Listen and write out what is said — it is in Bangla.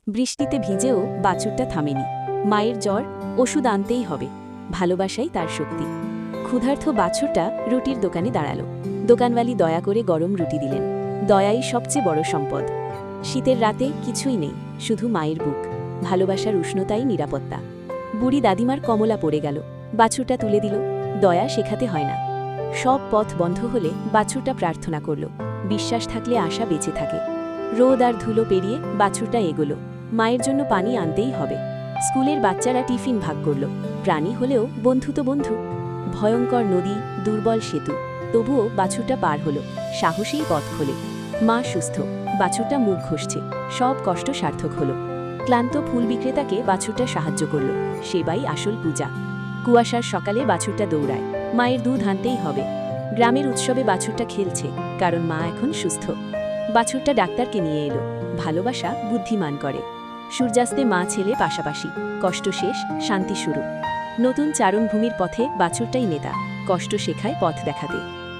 বৃষ্টিতে ভিজেও বাছুরটা থামেনি। মায়ের জ্বর, ওষুধ আনতেই হবে। ভালোবাসাই তার শক্তি। ক্ষুধার্ত বাছুরটা রুটির দোকানে দাঁড়ালো। দোকানওয়ালি দয়া করে গরম রুটি দিলেন। দয়াই সবচেয়ে বড় সম্পদ। শীতের রাতে কিছুই নেই, শুধু মায়ের বুক। ভালোবাসার উষ্ণতাই নিরাপত্তা। বুড়ি দাদিমার কমলা পড়ে গেল। বাছুরটা তুলে দিল। দয়া শেখাতে হয় না। সব পথ বন্ধ হলে বাছুরটা প্রার্থনা করল, বিশ্বাস থাকলে আশা বেঁচে থাকে। রোদ আর ধুলো পেরিয়ে বাছুরটা এগোলো। মায়ের জন্য পানি আনতেই হবে। স্কুলের বাচ্চারা টিফিন ভাগ করল। প্রাণী হলেও বন্ধু তো বন্ধু। ভয়ঙ্কর নদী, দুর্বল সেতু, তবুও বাছুরটা পার হলো। সাহসেই পথ খোলে। মা সুস্থ, বাছুরটা মুখ ঘষছে। সব কষ্ট সার্থক হলো। ক্লান্ত ফুল বিক্রেতাকে বাছুরটা সাহায্য করল। সেবাই আসল পূজা। কুয়াশার সকালে বাছুরটা দৌড়ায়। মায়ের দুধ আনতেই হবে। গ্রামের উৎসবে বাছুরটা খেলছে, কারণ মা এখন সুস্থ। বাছুরটা ডাক্তারকে নিয়ে এলো। ভালোবাসা বুদ্ধিমান করে। সূর্যাস্তে মা ছেলে পাশাপাশি। কষ্ট শেষ, শান্তি শুরু। নতুন চারণভূমির পথে বাছুরটাই নেতা। কষ্ট শেখায় পথ দেখাতে।